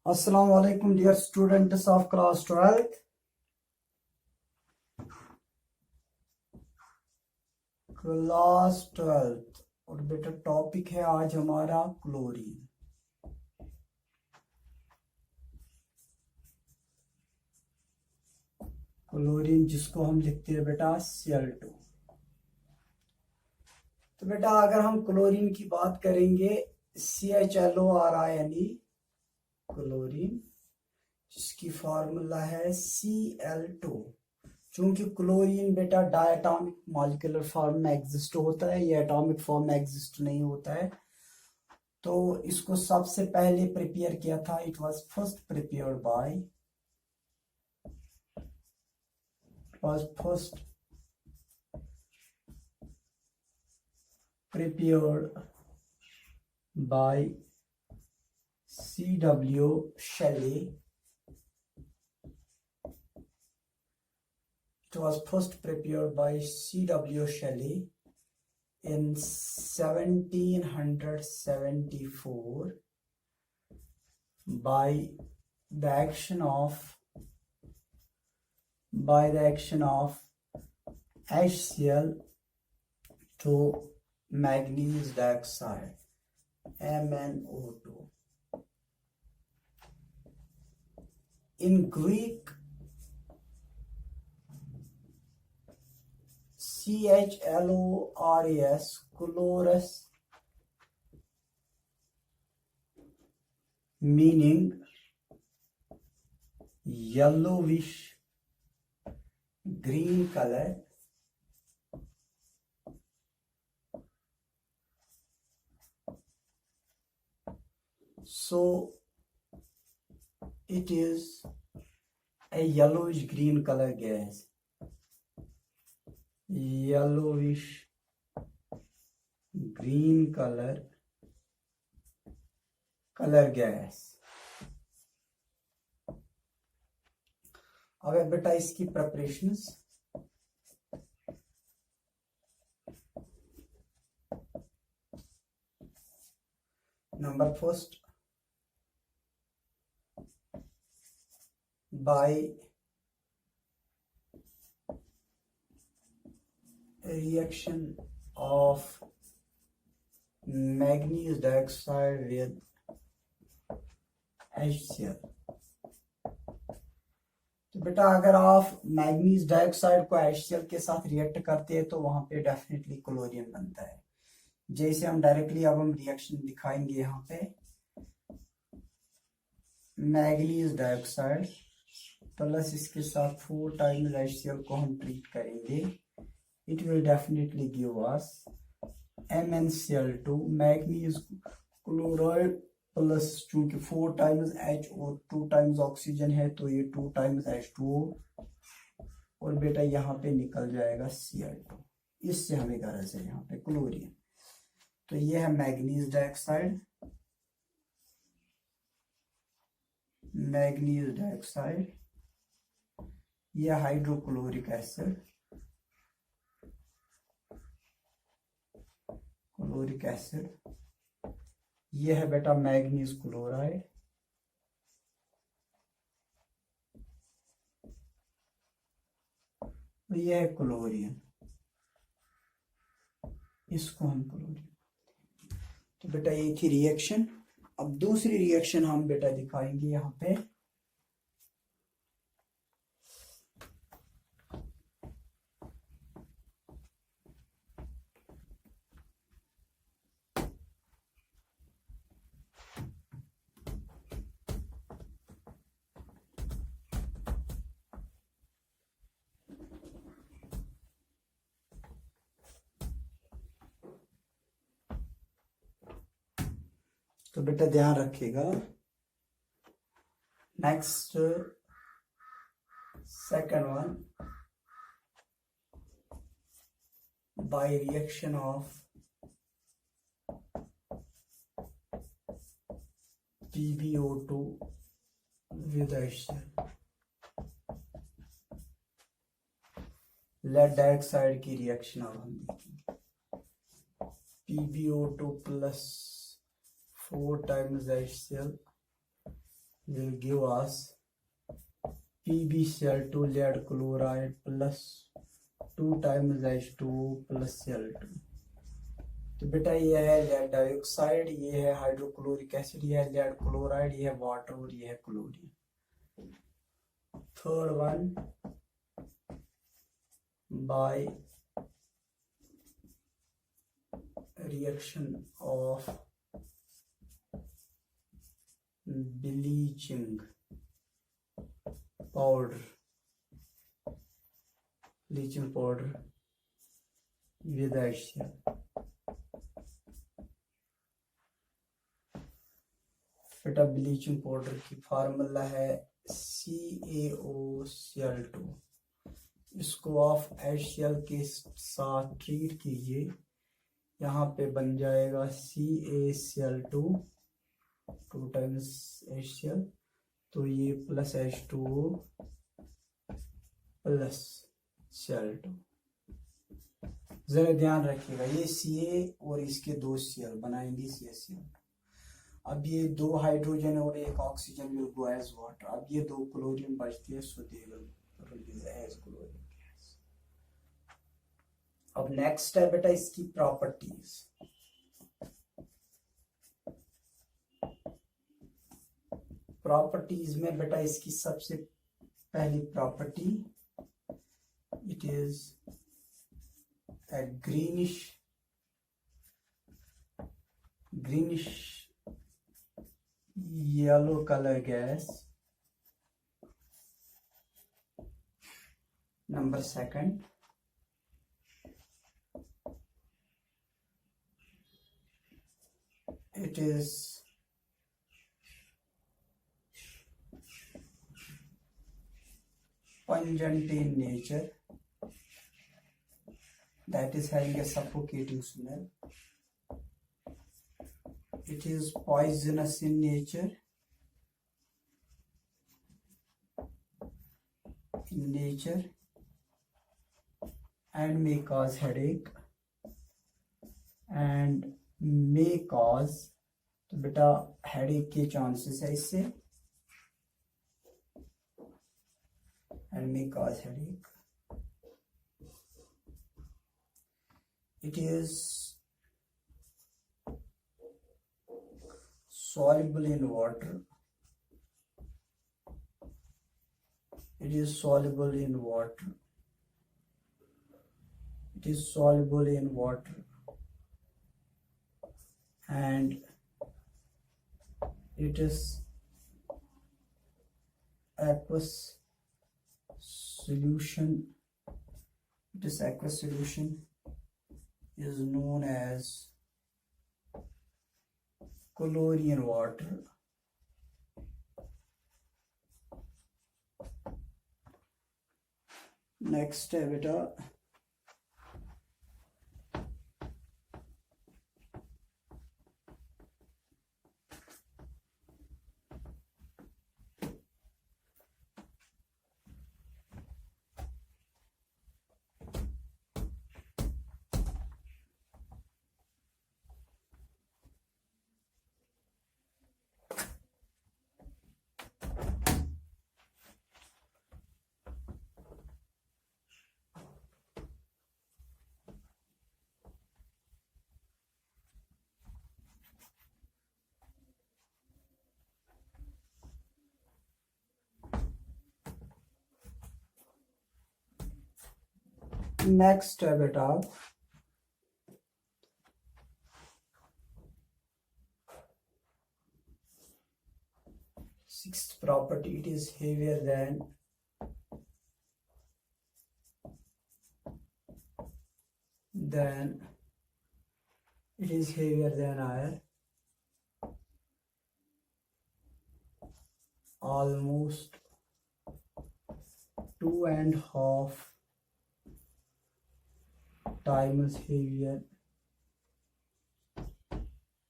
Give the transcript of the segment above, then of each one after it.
Assalamu alaikum dear students of class 12th. Class 12th और बेटा topic है आज हमारा क्लोरीन। क्लोरीन जिसको हम लिखते हैं बेटा Cl2। तो बेटा अगर हम क्लोरीन की बात करेंगे CHLORINE क्लोरीन, जिसकी फार्मूला है Cl2। चूंकि क्लोरीन बेटा डायटॉमिक मॉलिक्यूलर फॉर्म में एग्जिस्ट होता है, ये एटॉमिक फॉर्म में एग्जिस्ट नहीं होता है, तो इसको सबसे पहले प्रिपेयर किया था। It was first prepared by C.W. Shelley. It was first prepared by C.W. Shelley in 1774 by the action of HCl to manganese dioxide MnO2. In Greek, CHLORAS, chloros, meaning yellowish green color. So it is a yellowish green color gas. Yellowish green color gas. अब बेटा इसकी preparations. Number first, by reaction of manganese dioxide with HCl। तो बेटा अगर आप manganese dioxide को HCl के साथ रिएक्ट करते हैं तो वहां पे डेफिनेटली क्लोरीन बनता है। जैसे हम डायरेक्टली अब हम रिएक्शन दिखाएंगे। यहाँ पे मैग्नीज डाइऑक्साइड प्लस इसके साथ 4 टाइम्स HCl को हम ट्रीट करेंगे। It will definitely give us MnCl2 manganese chloride plus, चूंकि 4 टाइम्स H और 2 टाइम्स ऑक्सीजन है तो ये 2 टाइम्स H2O, और बेटा यहाँ पे निकल जाएगा Cl2। इससे हमें गरज है यहाँ पे क्लोरीन। तो ये है मैग्नीज डाइऑक्साइड, यह हाइड्रोक्लोरिक एसिड, यह है बेटा मैग्नीज क्लोराइड, तो यह है क्लोरीन। इसको हम क्लोरीन। तो बेटा ये थी रिएक्शन। अब दूसरी रिएक्शन हम बेटा दिखाएंगे यहाँ पे। तो बेटा ध्यान रखिएगा। Next second one, by reaction of PbO2 with HCl। Lead dioxide की रिएक्शन अब हम देखेंगे। PbO2 plus 4 times HCl will give us PbCl2 lead chloride plus 2 times H2 plus Cl2। तो बेटा ये है लेड डाइऑक्साइड, ये है हाइड्रोक्लोरिक एसिड, ये है लेड क्लोराइड, ये है वाटर और ये है chlorine. Third one, by reaction of bleaching powder with HCl। बेटा ब्लीचिंग पाउडर की फार्मूला है CaOCl2। इसको आप HCl के साथ ट्रीट कीजिए, यहाँ पे बन जाएगा CaCl2 2 टाइम्स HCl, तो ये प्लस H2O प्लस Cl2। जरा ध्यान रखिएगा, ये Ca और इसके 2 Cl बनाएंगे CaCl। अब ये 2 हाइड्रोजन और 1 oxygen will go as water. अब ये 2 क्लोरीन बचती है, so they will release as chlorine gas. अब नेक्स्ट है बेटा इसकी प्रॉपर्टीज। प्रॉपर्टीज में बेटा इसकी सबसे पहली property, it is a greenish yellow color gas. Number second, it is pungent in nature, that is having a suffocating smell. It is poisonous in nature, and may cause headache and may cause, तो बेटा headache के chances है इससे, and may cause headache. It is soluble in water. It is soluble in water. It is soluble in water, and it is aqueous solution. This aqueous solution is known as chlorine water. Next है बेटा next है बेटा sixth property, it is heavier than air, almost 2.5 times heavier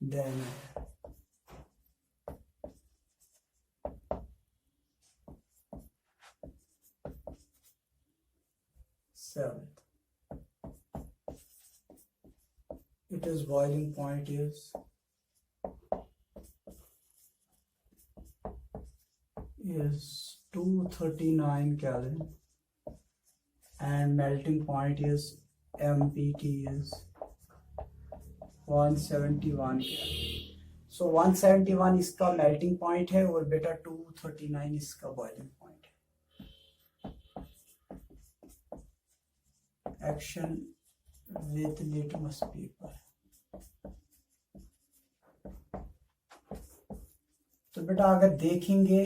than air. Seventh, its boiling point is is 239 Kelvin and melting point is MPT is 171 Kelvin. So 171 इसका melting point है और बेटा 239 इसका boiling point है। Action with litmus paper. तो बेटा अगर देखेंगे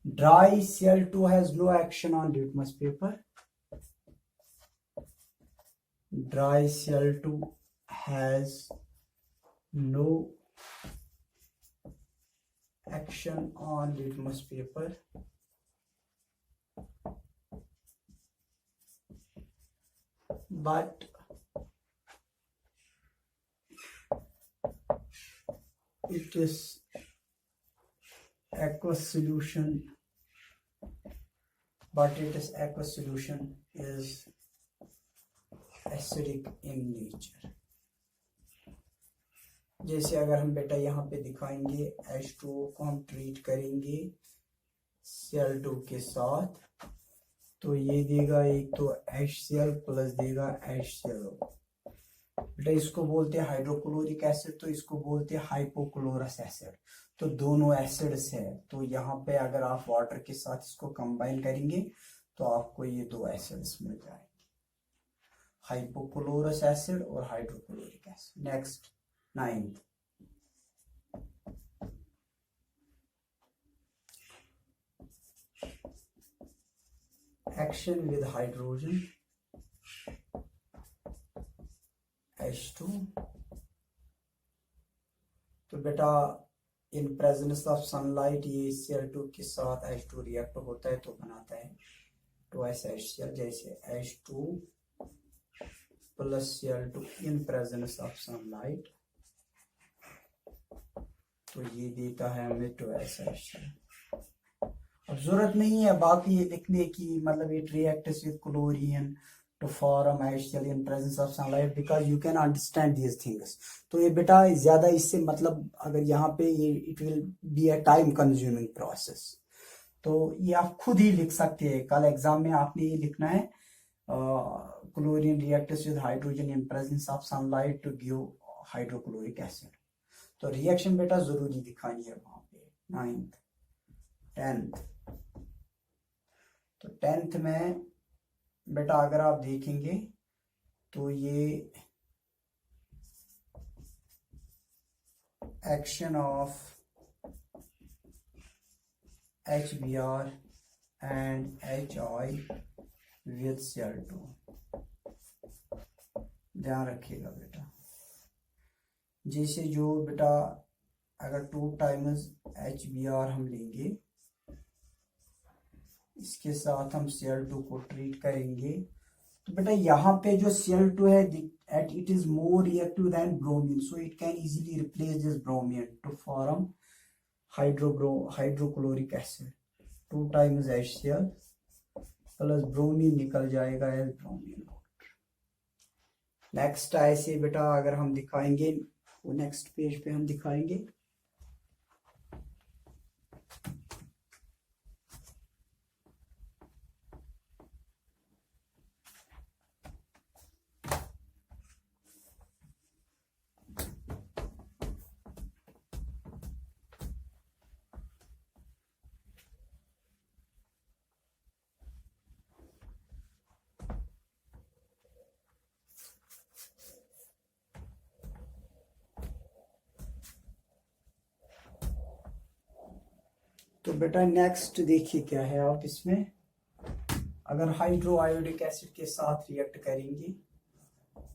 dry Cl2 has no action on litmus paper. Dry Cl2 has no action on litmus paper. But it is aqueous solution. But its aqueous solution is acidic in nature. जैसे अगर हम बेटा यहाँ पे दिखाएंगे H2O को हम ट्रीट करेंगे Cl2 के साथ तो ये देगा एक तो HCl प्लस देगा HClO। बेटा इसको बोलते हैं हाइड्रोक्लोरिक एसिड तो इसको बोलते हैं हाइपोक्लोरस एसिड। तो दोनों एसिड्स है तो यहाँ पे अगर आप वाटर के साथ इसको कंबाइन करेंगे तो आपको ये दो एसिड्स मिल जाएंगे, हाइपोक्लोरस एसिड और hydrochloric acid. Next 9th action with hydrogen H2। तो बेटा इन प्रेजेंस ऑफ सनलाइट ये Cl2 के साथ H2 रिएक्ट होता है तो बनाता है ट्वाइस HCl। जैसे H2 plus Cl2 in presence of sunlight तो ये देता है हमें ट्वाइस HCl। अब जरूरत नहीं है बाकी ये लिखने की, मतलब it reacts with chlorine to form HCl in presence of sunlight because you can understand these things। तो ये बेटा ज्यादा इससे मतलब अगर यहाँ पे ये it will be a time consuming process तो ये आप खुद ही लिख सकते हैं। कल एग्जाम में आपने ये लिखना है chlorine reacts with hydrogen in presence of sunlight to give hydrochloric acid. तो रिएक्शन बेटा जरूरी दिखानी है वहां पे। 9th 10th तो 10th में बेटा अगर आप देखेंगे तो ये action of HBr and HI with Cl2 ध्यान रखिएगा बेटा। जैसे जो बेटा अगर 2 टाइम्स HBr हम लेंगे इसके साथ हम Cl2 को ट्रीट करेंगे तो बेटा यहाँ पे जो Cl2 है at it is more reactive than bromine so it can easily replace this bromine to form hydrochloric acid। 2 times HCl plus bromine निकल जाएगा एज ब्रोमीन वाटर। नेक्स्ट ऐसे बेटा अगर हम दिखाएंगे वो नेक्स्ट पेज पे हम दिखाएंगे तो बेटा नेक्स्ट देखिए क्या है आप इसमें अगर हाइड्रोआयोडिक एसिड के साथ रिएक्ट करेंगे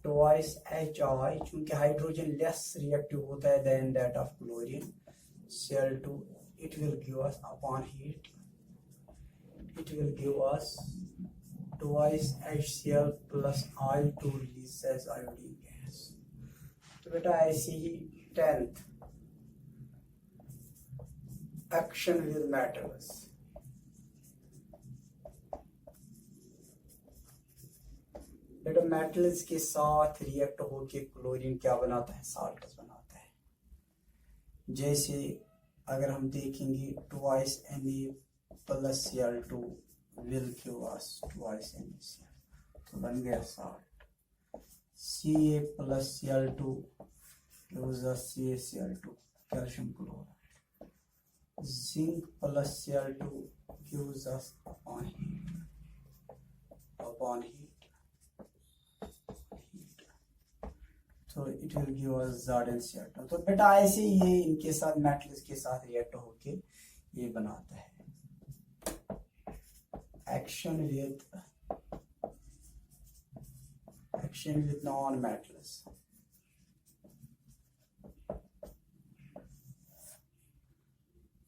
ट्वाइस HI चूंकि हाइड्रोजन लेस रिएक्टिव होता है then that of chlorine Cl2 it will give us upon heat it will give us twice HCl plus I to release as iodine gas। तो बेटा ऐसे ही 10th action with metals। बेटा metals के साथ react होके chlorine क्या बनाता है साल्ट्स बनाता है। जैसे अगर हम देखेंगे twice Na plus Cl2 will give us twice NaCl, तो बन गया salt. Ca plus Cl2 gives us CaCl2, calcium chloride. Zinc plus Cl2 gives us upon heat. तो it will give us Zn Cl2. तो बेटा ऐसे ये इनके साथ मेटल्स के साथ रिएक्ट होके ये बनाता है. Action with non metals.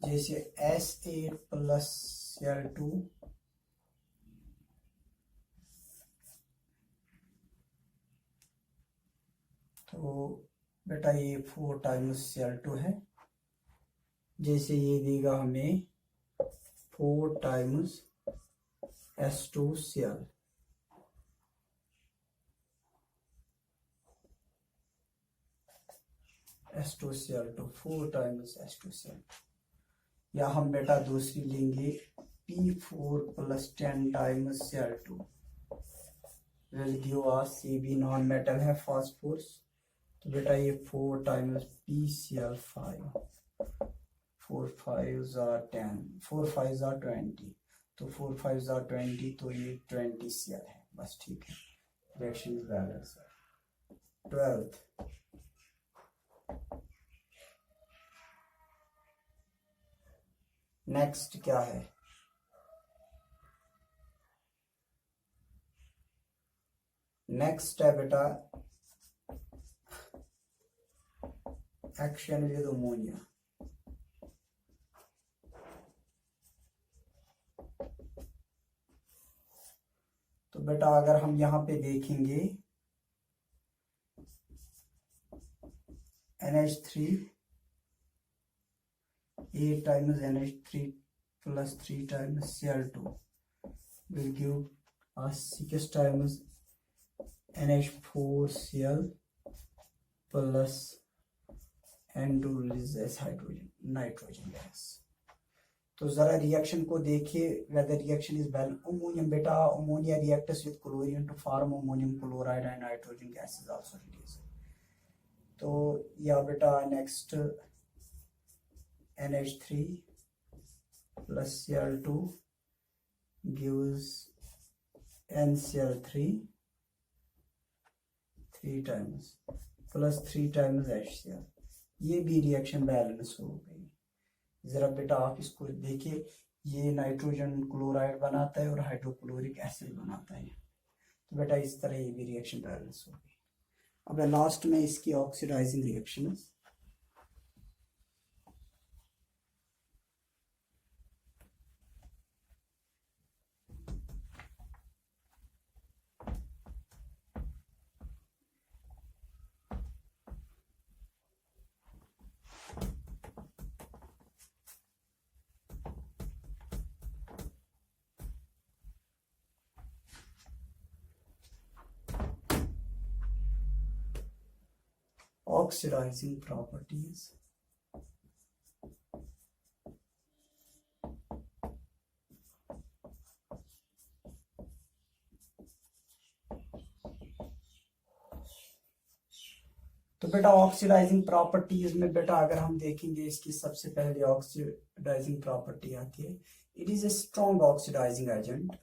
जैसे S8 plus Cl2 तो बेटा ये 4 टाइम्स Cl2 है. जैसे ये देगा हमें 4 times S2Cl. S2Cl2 4 times S2Cl. या हम बेटा दूसरी लेंगे P4 plus 10 times Cl2 will give us Cb non metal है फास्फोरस. तो बेटा ये 4 times PCl5. 4 5s are 10, 4 5s are 20, तो 4 5s are 20, तो ये 20Cl है. बस ठीक है, reaction is balance. 12th next क्या है? नेक्स्ट है बेटा एक्शन विद अमोनिया. तो बेटा अगर हम यहाँ पे देखेंगे NH3 8 times NH3 plus 3 times Cl2 will give us 6 times NH4Cl plus N2 releases hydrogen, nitrogen gas. तो जरा रिएक्शन को देखिए whether reaction is well. Ammonium बेटा ammonia reacts with chlorine to form ammonium chloride and nitrogen gas is also released. तो या बेटा next NH3 plus Cl2 gives NCl3 3 times plus 3 times HCl. ये भी रिएक्शन बैलेंस हो गई. जरा बेटा आप इसको देखिए, ये नाइट्रोजन क्लोराइड बनाता है और हाइड्रोक्लोरिक एसिड बनाता है. तो बेटा इस तरह ये भी रिएक्शन बैलेंस हो गई. अब लास्ट में इसकी ऑक्सीडाइजिंग रिएक्शन. Oxidizing properties. तो बेटा ऑक्सीडाइजिंग प्रॉपर्टीज में बेटा अगर हम देखेंगे इसकी सबसे पहले ऑक्सीडाइजिंग प्रॉपर्टी आती है. It is a strong oxidising agent.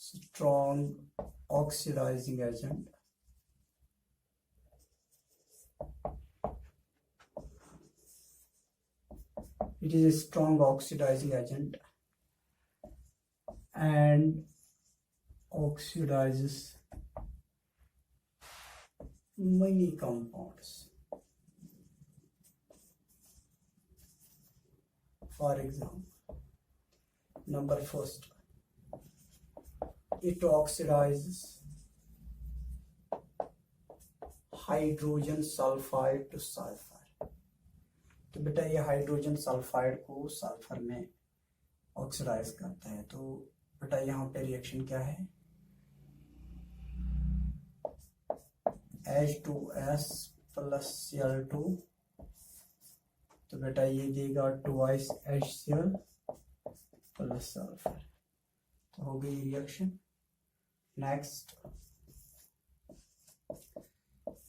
Strong oxidizing agent. It is a strong oxidizing agent and oxidizes many compounds. For example, number first, it oxidizes hydrogen sulphide two sulphur. तो बेटा ये hydrogen sulphide को sulphur में oxidise करता है. तो बेटा यहाँ पे रिएक्शन क्या है? H2S प्लस Cl2, तो बेटा ये देगा 2 HCl प्लस सल्फर। तो हो गई reaction. Next,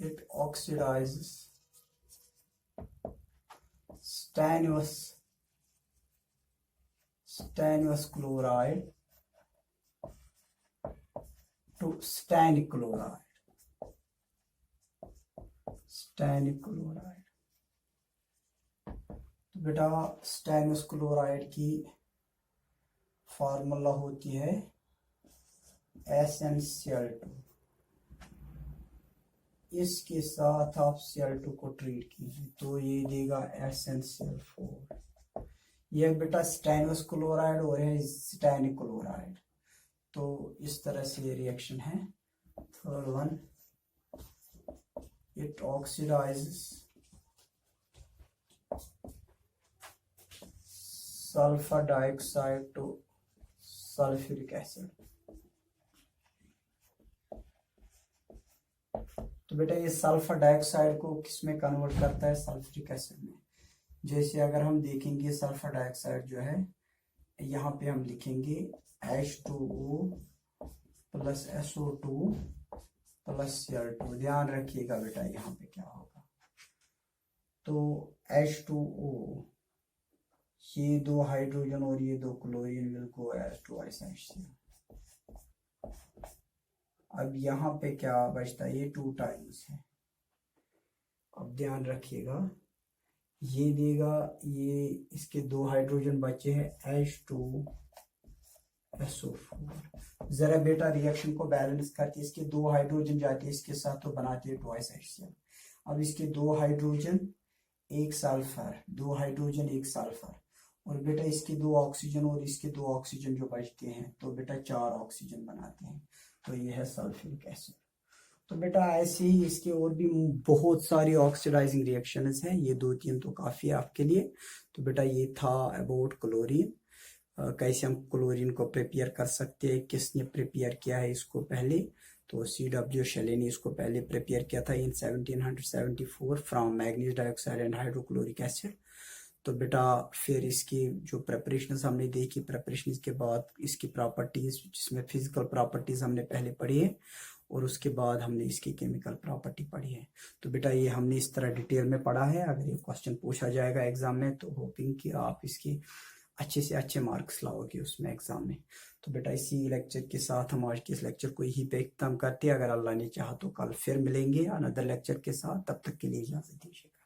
it oxidises stannous chloride to stannic chloride। तो बेटा stannous chloride की फार्मूला होती है SnCl2। इसके साथ आप Cl2 को ट्रीट कीजिए तो ये देगा SnCl4। ये बेटा स्टैनस क्लोराइड और है स्टैनिक क्लोराइड। तो इस तरह से रिएक्शन है। Third one, it oxidises sulphur dioxide to sulphuric acid. तो बेटा ये सल्फर डाइऑक्साइड को किस में कन्वर्ट करता है? सल्फ्यूरिक एसिड में। जैसे अगर हम देखेंगे सल्फर डाइऑक्साइड जो है, यहाँ पे हम लिखेंगे H2O plus SO2 plus Cl2। ध्यान रखिएगा बेटा यहाँ पे क्या होगा। तो H2O, ये 2 हाइड्रोजन और ये 2 chlorine will go as twice HCl। अब यहाँ पे क्या बचता है? ये 2 टाइम्स है। अब ध्यान रखिएगा, ये देगा, ये इसके 2 हाइड्रोजन बचे हैं H2SO4। जरा बेटा रिएक्शन को बैलेंस करके इसके 2 हाइड्रोजन जाते हैं इसके साथ तो बनाते हैं ट्वाइस HCl। अब इसके 2 हाइड्रोजन 1 सल्फर, 2 हाइड्रोजन 1 सल्फर, और बेटा इसके 2 ऑक्सीजन और इसके 2 ऑक्सीजन जो बचते हैं तो बेटा 4 ऑक्सीजन बनाते हैं। तो ये है सल्फ्यूरिक एसिड। तो बेटा ऐसे ही इसके और भी बहुत सारी ऑक्सीडाइजिंग रिएक्शंस हैं। ये 2-3 तो काफ़ी है आपके लिए। तो बेटा ये था अबाउट क्लोरीन, कैसे हम क्लोरीन को प्रिपेयर कर सकते हैं, किसने प्रिपेयर किया है इसको पहले। तो CW शेले ने इसको पहले प्रिपेयर किया था इन 1774 from manganese dioxide and hydrochloric acid. तो बेटा फिर इसकी जो प्रेपरेशन हमने देखी, प्रेपरेशन के बाद इसकी प्रॉपर्टीज, जिसमें फिजिकल प्रॉपर्टीज हमने पहले पढ़ी है और उसके बाद हमने इसकी केमिकल प्रॉपर्टी पढ़ी है। तो बेटा ये हमने इस तरह डिटेल में पढ़ा है। अगर ये क्वेश्चन पूछा जाएगा एग्जाम में तो होपिंग कि आप इसकी अच्छे से अच्छे मार्क्स लाओगे उसमें एग्जाम में। तो बेटा इसी लेक्चर के साथ हम आज के इस लेक्चर को यहीं पे खत्म करते हैं। अगर अल्लाह ने चाहा तो कल फिर मिलेंगे अनदर लेक्चर के साथ। तब तक के लिए इजाज़त दीजिएगा।